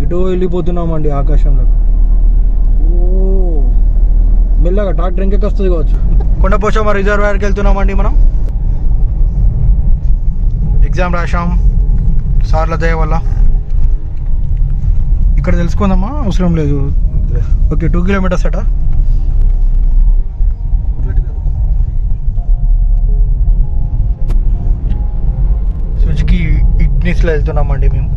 ఎటో వెళ్ళిపోతున్నామండి ఆకాశంలో. ఓ మెల్లగా ట్రాక్టర్ ఇంకెక్క వస్తుంది కావచ్చు. కొండపోచమ్మ రిజర్వాయర్కి వెళ్తున్నామండి మనం. ఎగ్జామ్ రాసాం సార్ల దయ వల్ల. ఇక్కడ తెలుసుకుందామా? అవసరం లేదు. ఓకే 2 కిలోమీటర్స్ అట. సుజుకి ఇగ్నిస్లో వెళ్తున్నామండి మేము.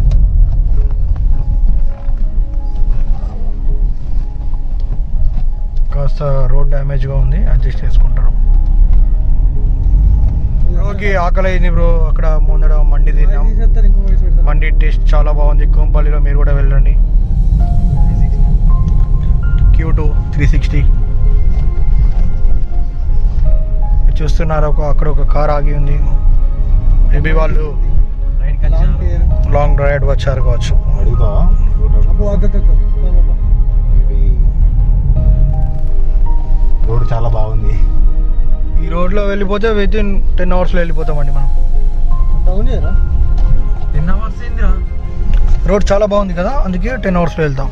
కాస్త రోడ్ డ్యామేజ్గా ఉంది, అడ్జస్ట్ చేసుకుంటారు. బ్రోకి ఆకలి అయింది బ్రో. అక్కడ ముందర మండి తిన్నాం. మండి టేస్ట్ చాలా బాగుంది. కోంపల్లిలో మీరు కూడా వెళ్ళండి. Q2 360 చూస్తున్నారు. అక్కడ ఒక కార్ ఆగి ఉంది. మేబీ వాళ్ళు లాంగ్ రైడ్ వచ్చారు కావచ్చు. రోడ్ చాలా బాగుంది. ఈ రోడ్లో వెళ్ళిపోతే వితిన్ 10 అవర్స్లో వెళ్ళిపోతామండి మనం. 10 అవర్స్ ఏందిరా? రోడ్ చాలా బాగుంది కదా, అందుకే 10 అవర్స్లో వెళ్తాం.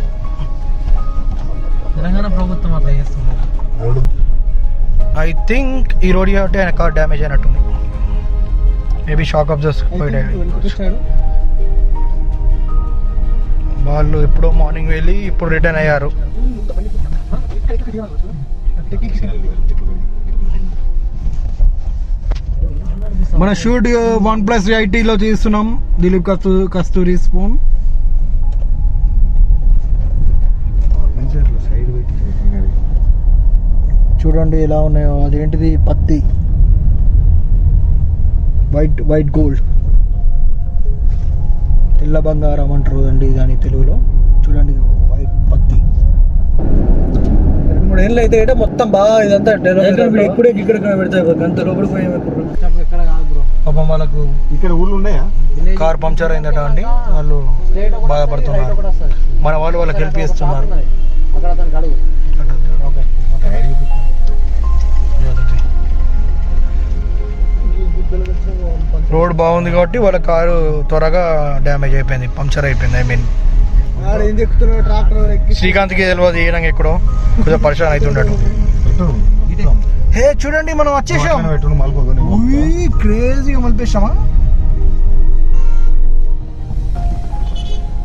తెలంగాణ ప్రభుత్వం అట్లా చేస్తున్నారు. రోడ్ ఐ థింక్ ఈ రోడ్ కాబట్టి ఆయన కార్ డ్యామేజ్ అయినట్టుంది. మేబీ షాక్ అబ్జర్స్ వాళ్ళు ఎప్పుడో మార్నింగ్ వెళ్ళి ఇప్పుడు రిటర్న్ అయ్యారు. మన షూట్ OnePlus 8లో తీస్తున్నాం. దిలీప్ కస్తూరి స్పూన్. చూడండి ఎలా ఉన్నాయో. అదేంటిది? పత్తి, వైట్ గోల్డ్, తెల్ల బంగారం అంటారు అండి దాని తెలుగులో. చూడండి వైట్ పత్తి. 2-3 ఏళ్ళు అయితే మొత్తం బాగా ఇదంతా ఇప్పుడే ఇక్కడ పెడతాయి. గంట లోపలికి పాపం వాళ్ళకు ఇక్కడ ఊళ్ళు ఉన్నాయా? కార్ పంక్చర్ అయిందట అండి. వాళ్ళు బాధపడుతున్నారు. మన వాళ్ళు వాళ్ళకి హెల్ప్ చేస్తున్నారు. రోడ్ బాగుంది కాబట్టి వాళ్ళ కారు త్వరగా డ్యామేజ్ అయిపోయింది, పంక్చర్ అయిపోయింది. ఐ మీన్ శ్రీకాంత్కి తెలియదు ఏనంగా ఎక్కడో కొంచెం పరిచయం అవుతుండడు. హే చూడండి మనం వచ్చేసాం. క్రేజీగా మలిపేసామా.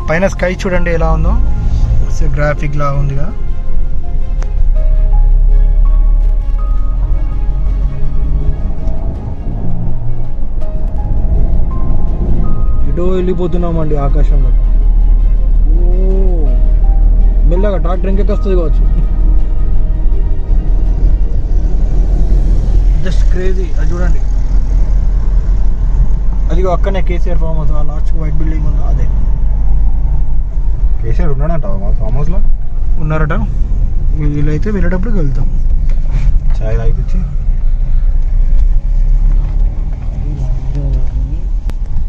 పైన స్కై చూడండి ఎలా ఉందో. గ్రాఫిక్ లా ఉందిగా. ఎటో వెళ్ళిపోతున్నామండి ఆకాశంలో. ఓ మెల్లగా ట్రాక్టర్ ఇంకెక్క వస్తుంది కావచ్చు. Just crazy. అది చూడండి, అదిగో అక్కడనే KCR farm house. Last white building ఉందా అదే. కేసీఆర్ ఉన్నాడంట ఫామ్ హౌస్లో. ఉన్నారట. వీళ్ళైతే వెళ్ళేటప్పుడు వెళ్తాం. చాయ్ తాగిపించి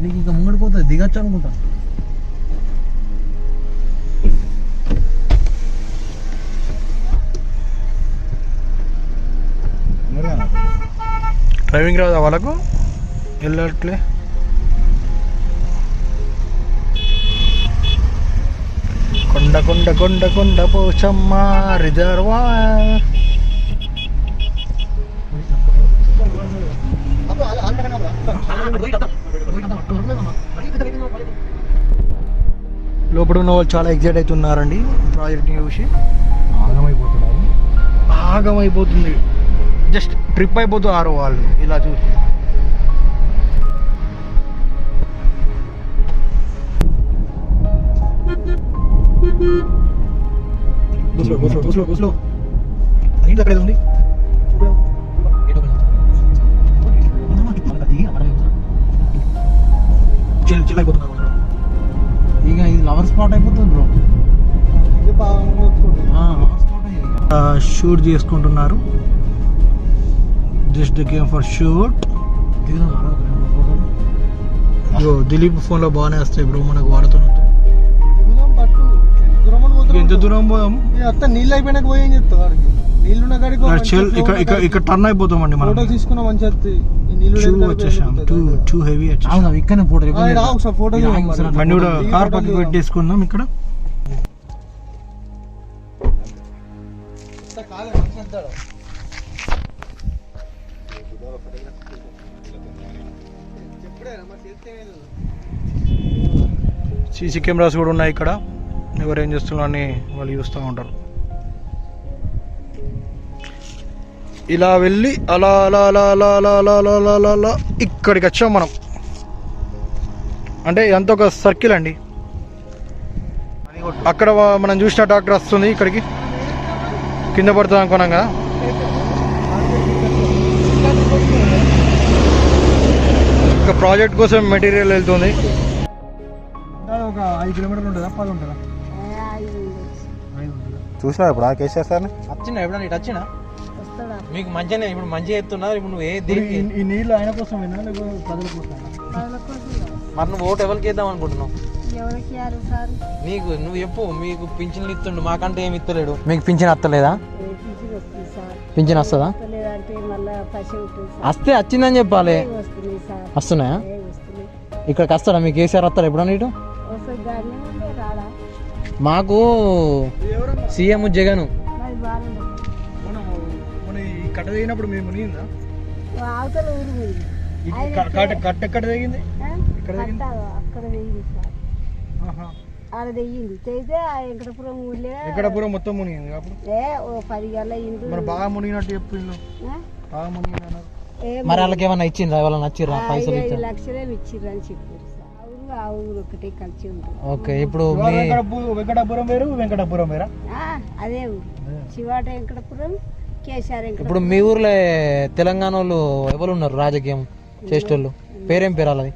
నీకు ఇంకా ముంగడిపోతుంది, దిగచ్చు అనుకుంటా. డ్రైవింగ్ రాదా వాళ్ళకు? వెళ్ళట్లే. కొండ కొండ కొండ కొండ పోచమ్మ రిజర్వాయర్. లోపల ఉన్న వాళ్ళు చాలా ఎగ్జైట్ అవుతున్నారండి ప్రాజెక్ట్ని చూసి. ఆగమైపోతుంది. జస్ట్ ట్రిప్ అయిపోతున్నారు వాళ్ళు ఇలా చూసి. అక్కడ ఉంది. చిల్ అయిపోతున్నారు. ఇక ఇది లవర్ స్పాట్ అయిపోతుంది బ్రో. షూట్ చేసుకుంటున్నారు. Just the game for shoot. Dilip ఫోన్లో బాగానే వస్తాయి బ్రో మనకు వాడుతున్నట్టు. ఎంత దూరం పోదాం? నీళ్ళు అయిపోయినాక పోయి ఏం చెప్తావు? ఇక్కడ టర్న్ అయిపోతామండి మనం. తీసుకున్నా మంచిగా వచ్చేసాం. టూ హెవీ ఇక్కడ ఫోటో బండి కూడా కార్ పక్కకి పెట్టేసుకుందాం. ఇక్కడ చెప్తాడు సీసీ కెమెరాస్ కూడా ఉన్నాయి ఇక్కడ. ఎవరు ఏం చేస్తున్నారు అని వాళ్ళు చూస్తూ ఉంటారు. ఇలా వెళ్ళి అలా అలా అలా అలా అలా అలా అలా అలా అలా అలా ఇక్కడికి వచ్చాం మనం. అంటే ఇదంతా ఒక సర్కిల్ అండి. అక్కడ మనం చూసిన ట్రాక్టర్ వస్తుంది ఇక్కడికి, కింద పడుతుంది అనుకున్నాం కదా. ఇంకా ప్రాజెక్ట్ కోసం మెటీరియల్ వెళ్తుంది. ఒక 5 కిలోమీటర్లు ఉంటుందా, 10 ఉంటుందా? చూసినా ఇప్పుడు ఆ కేసీఆర్ సార్ వచ్చినా ఎప్పుడన్నా ఇటు వచ్చినా మీకు మంచిగానే. ఇప్పుడు మంచిగా చెప్తున్నారు. ఇప్పుడు నువ్వు ఈ నీళ్ళు ఆయన కోసం ప్రజల కోసం. మరి నువ్వు ఓటు ఎవరికి వేద్దాం అనుకుంటున్నావు? నీకు నువ్వు చెప్పు. మీకు పింఛన్లు ఇస్తుండు, మాకంటే ఏమి ఇస్తలేడు. మీకు పింఛన్ వస్తలేదా? పింఛన్ వస్తుందా? వస్తే వచ్చిందని చెప్పాలి. వస్తున్నాయా? ఇక్కడికి వస్తాడా? మీకు కేసీఆర్ వస్తారా ఎప్పుడన్నా ఇటు? మాకు సీఎం జగన్. కట్ట దిగినప్పుడు మేము మునిగిందా? కట్ట ఎక్కడ దిగింది? వెంకటపురం మొత్తం మునిగింది. అప్పుడు 10 గంటల మరి బాగా మునిగినట్టు చెప్పిండు. బాగా మునిగింది అన్నారు. మరి వాళ్ళకి ఏమన్నా ఇచ్చిండ్రా? ఎవరైనా నచ్చిర్రా? పైసలు 5 లక్షలే ఇచ్చిర్రు అని చెప్పారు. ఆ ఊరు ఒకటే కలిసి ఉంటుంది. ఓకే. ఇప్పుడు వెంకటపురం వేరు, వెంకటపురం వేరా? అదే ఊరు. శివాట వెంకటపురం, కేసీఆర్ వెంకటపురం. ఇప్పుడు మీ ఊర్లో తెలంగాణ వాళ్ళు ఎవరు ఉన్నారు రాజకీయం చేసేటోళ్ళు? పేరేం పేరు వాళ్ళది?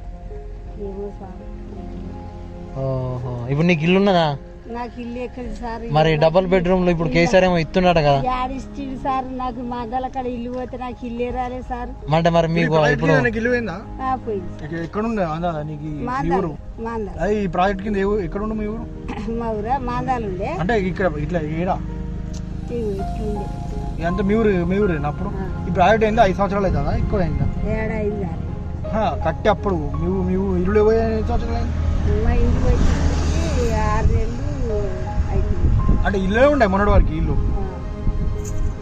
ఓహో. ఇప్పుడు నీకు ఇల్లు ఉన్నదా? నాకు ఇల్లు ఎక్కడ సార్? మరి డబుల్ బెడ్రూమ్ లో ఇప్పుడు కేసీఆర్ ఏమో ఇస్తున్నాడు కదా. యాడిస్టిండు సార్. నాకు మంగళ కాడ ఇల్లు పోతే నాకు ఇల్లే రాలే సార్. అంటే మరి మీకు ఇప్పుడు ఇల్లు పోయిందా? పోయింది. ఎక్కడుండే నీకు మాందాలు? ఈ ప్రాజెక్ట్ కింద ఎక్కడుండే మీ ఊరు? మా ఊరా మాందాలు ఉండే. అంటే ఇక్కడ ఇట్లా ఏడా ఇట్లుండే. ఇదంతా మీ ఊరు అప్పుడు. ఈ ప్రాజెక్ట్ అయిందా? 5 సంవత్సరాలు అవుతుందా? ఎక్కువ అయిందా? ఏడైందా కట్టి అప్పుడు మీ ఇల్లు పోయి 5 సంవత్సరాలు అయింది. మా ఇంటికి పోయి 6 నెలలు అవుతుంది. అంటే ఇల్లే ఉండే మొన్నటి వరకు ఇల్లు.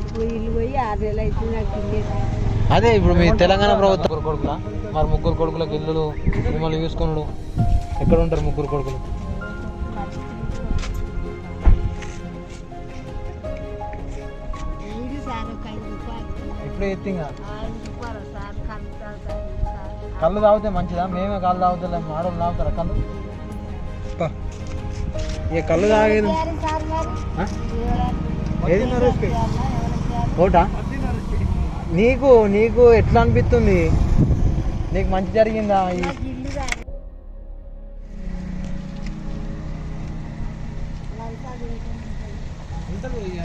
ఇప్పుడు ఇల్లు పోయి 6 నెలలు అవుతుంది. నాకు ఇల్లే. అదే ఇప్పుడు మీ తెలంగాణ ప్రభుత్వం కొడుకులా? మరి 3 కొడుకులకు ఇల్లులు మిమ్మల్ని చూసుకున్నాడు. ఎక్కడ ఉంటారు 3 కొడుకులు? ఇప్పుడే ఎత్తింగా. కళ్ళు తాగితే మంచిదా? మేమే కళ్ళు తాగుతలేము. ఆడోళ్ళు తాగుతారా కళ్ళు? ఇక కళ్ళు తాగేది ఓటా? నీకు ఎట్లా అనిపిస్తుంది? నీకు మంచి జరిగిందా?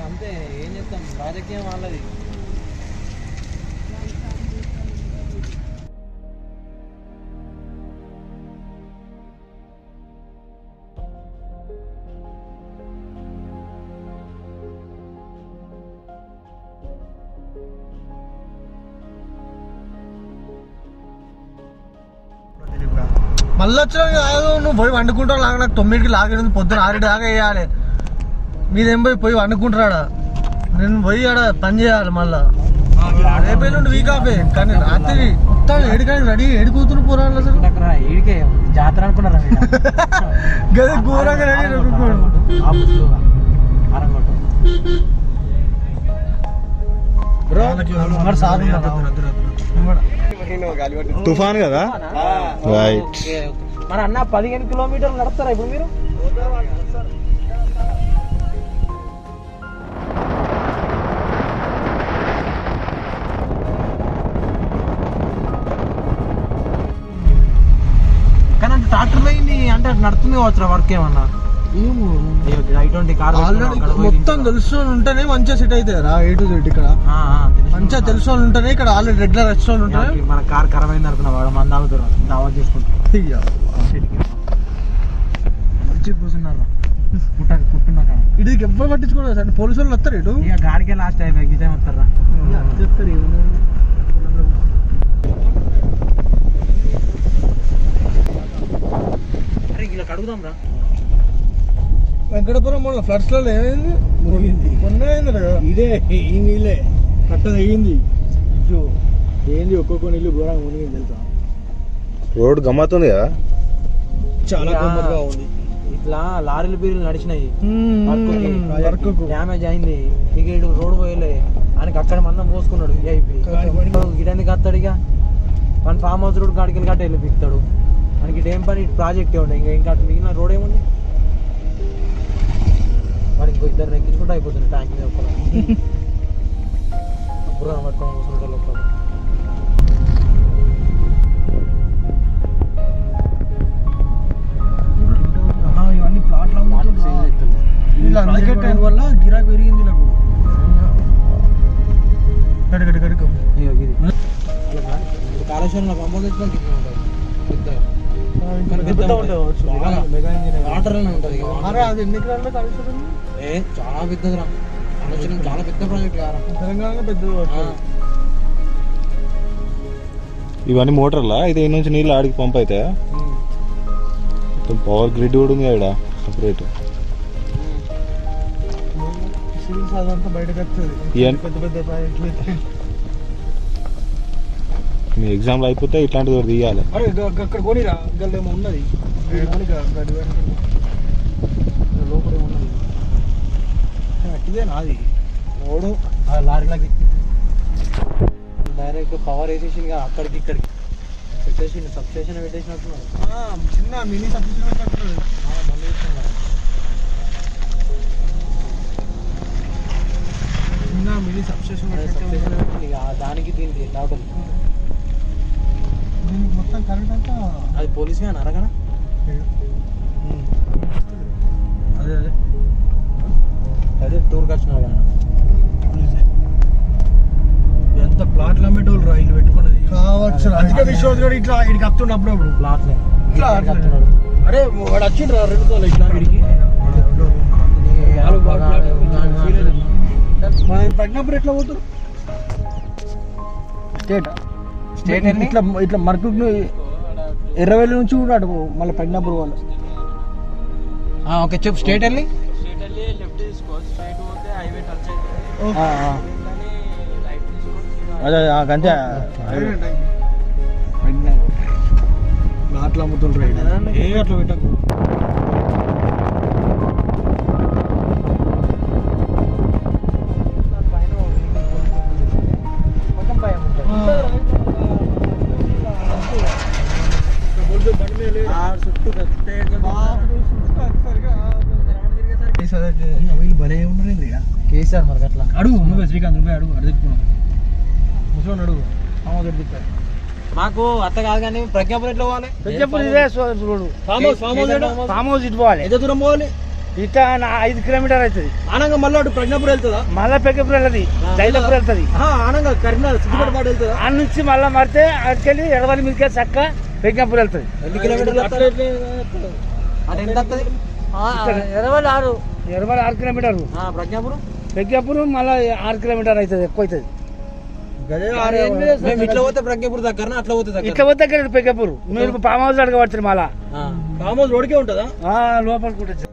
అంతే. ఏం చెప్తాం, రాజకీయం వాళ్ళది. మళ్ళీ వచ్చిన నువ్వు పోయి వండుకుంటావు. నాకు 9కి లాగేది, పొద్దున 6 దాకా వేయాలి. మీదేం పోయి వండుకుంటాడా? నేను పోయి ఆడ పని చేయాలి. మళ్ళా రేపే నుండి వీక్ ఆఫే. కానీ రాత్రి మొత్తం ఏడికాయ రెడీ ఏడుకూతురు పోరాలి. అసలు ఏడికే జాతర అనుకున్నారా? గది ఘోరంగా రెడీ. తుఫాన్ కదా. రైట్. మన అన్న 15 కిలోమీటర్లు నడుస్తారా ఇప్పుడు మీరు? కానీ అంటే ట్రాక్టర్ పోయింది అంటే నడుతుంది కావచ్చు వర్క్ ఏమన్నా? మొత్తం తెలుసుకొని ఉంటేనే మంచిగా సెట్ అవుతాయి రా. A to Z ఇక్కడ మంచిగా తెలుసుకొని ఉంటేనే ఇక్కడ ఆల్రెడీ రెగ్యులర్ రెస్టారెంట్ ఉంటాయి. మన కార్ ఖరాబ్ అయింది అనుకున్నా వాడు మంది తాగుతారు. దావా చేసుకుంటారు. మంచిగా కూర్చున్నారు కుట్టున్నా. ఇటుకి ఎవ్వరు పట్టించుకోలేదు సార్. పోలీసు వాళ్ళు వస్తారు ఇటు. ఇక గాడికే లాస్ట్ అయిపోయి గీతం వస్తారా? చెప్తారు. అరే ఇలా కడుగుదాం రా. వెంకటపురం మొన్న ఫ్లడ్స్ లో ఏమైంది? మునిగింది. మొన్న అయింది కదా. ఇదే ఈ నీళ్ళే కట్ట తెగింది. ఇటు ఏంది ఒక్కొక్క నీళ్ళు ఘోరంగా మునిగింది తెలుసా. రోడ్ గమ్మత్తుంది కదా. చాలా ఇలా గమ్మత్తుగా ఉంది. ఇట్లా లారీలు బీరీలు నడిచినాయి, వర్క్ డ్యామేజ్ అయింది. ఇక ఇటు రోడ్ పోయలే ఆయనకి అక్కడ మందం పోసుకున్నాడు విఐపి. ఇడెందుకు వస్తాడు ఇక మన ఫామ్ హౌస్ రోడ్ కాడికి వెళ్ళి వెళ్ళి పిక్తాడు. మనకి ఇటు ఏం పని, ఇటు ప్రాజెక్టే ఉండే, ఇంకా మిగిలిన రోడ్ ఏముంది. మరి ఇంకో ఇద్దరు ఎక్కించుకుంటూ అయిపోతుంది ట్యాంక్ మీద ఒక్కరు అప్పుడు పట్టుకొని కూర్చుంటారు లోపల. ఇవన్నీ ప్లాట్లు వీళ్ళు అందుకే టైం వల్ల గిరాక్ పెరిగింది వీళ్ళకు. ఇగో ఇది. ఇప్పుడు కాళేశ్వరంలో పంప తెచ్చుకొని గిట్ల ఉంటుంది పెద్ద వాటర్ అనే ఉంటుంది ఇక. అరే అది ఎన్ని ఎకరాల్లో కలిసి ఏ చాలా పెద్దదిరా, కాళేశ్వరం చాలా పెద్ద ప్రాజెక్ట్ కారా. తెలంగాణ పెద్ద ఇవన్నీ మోటార్లా అయితే ఈ నుంచి నీళ్ళు ఆడికి పంప్ అవుతాయా? మొత్తం పవర్ గ్రిడ్ కూడా ఉంది ఇక్కడ సపరేట్. సివిల్స్ అదంతా బయటకు వస్తుంది. ఇవన్నీ పెద్ద పెద్ద ప్రాజెక్టులు మీ ఎగ్జామ్లు అయిపోతే ఇట్లాంటిది ఒకటి తీయాలి. అరే అక్కడ కొనిరా గల్లేమో ఉన్నది లోపల ఉన్నది. అట్టిదే నాది రోడ్డు ఆ లారీలకి డైరెక్ట్ పవర్ వేసేసి అక్కడికి ఇక్కడికి పెట్టేసి సబ్స్టేషన్ పెట్టేసినట్టున్నారు. చిన్న మినీ సబ్స్టేషన్ మళ్ళీ ఇస్తున్నారు. చిన్న మినీ సబ్స్టేషన్ సబ్స్టేషన్ పెట్టి ఇక దానికి దీనికి టోటల్ దీనికి మొత్తం కరెంట్ అంతా అది పోలీస్ వ్యాన్ అరగనా. అదే అదే అదే టూర్కి వచ్చిన వాళ్ళు ఎంత ప్లాట్లు అమ్మేటోళ్ళు రైలు పెట్టుకున్నది కావచ్చు. అధిక విశ్వాస్ కూడా ఇట్లా ఇడికి వస్తుండే అప్పుడప్పుడు. ప్లాట్లే ఇట్లా వస్తున్నాడు. అరే వాడు వచ్చిండ్రా 2 సార్లు ఇట్లా వీడికి. మన ప్రజ్ఞాపూర్ ఎట్లా పోతారు? స్టేట్ స్టేట్ ఇట్లా ఇట్లా మరకు ఎర్రవెల్లి నుంచి కూడా అటు మళ్ళీ ప్రజ్ఞాపూర్ వాళ్ళు. ఓకే చెప్పు. స్టేట్ వెళ్ళి అదే అంతే ప్లాట్లు అమ్ముతుండ్రు ఏ అట్లా పెట్టకు. వీళ్ళు భలే ఉన్నారు. కేసీఆర్ మరి అట్లా అడుగు నువ్వే శ్రీకాంత్, నువ్వే అడుగు అడుగుతున్నావు. ముసలి అడుగు తిప్పారు. మాకు అత్త కాదు కానీ ప్రజ్ఞాపూర్ ఎట్లా పోవాలి? ఫామ్ హౌస్ ఇటు పోవాలి. ఎంత దూరం పోవాలి? ఇట 5 కిలోమీటర్ అవుతుంది. ఆనంగా మళ్ళీ అటు ప్రజ్ఞాపూర్ వెళ్తుందా? మళ్ళీ ప్రజ్ఞాపూర్ వెళ్తుంది, జైలపూర్ వెళ్తుంది. ఆనంగా కరీంనగర్ సిద్దిపేట పాటు వెళ్తుందా? ఆ నుంచి మళ్ళీ మరితే అటుకెళ్ళి ఎడవల్లి మీదకి చక్క ప్రజ్ఞాపూర్ వెళ్తుంది. ఎన్ని కిలోమీటర్లు అటు ఎంత వస్తుంది? 26 కిలోమీటర్లు. ప్రజ్ఞాపూర్ మళ్ళీ 6 కిలోమీటర్ అవుతుంది, ఎక్కువ అవుతుంది. మేము ఇట్లా పోతే ప్రజ్ఞాపూర్ దగ్గర, అట్లా పోతే దగ్గర. ఇట్లా పోతే ప్రజ్ఞాపూర్ మీరు ఫామ్ హౌస్ అడగబడుతుంది. మళ్ళీ ఫామ్ హౌస్ రోడ్కే ఉంటుందా? లోపలికి ఉంటుంది.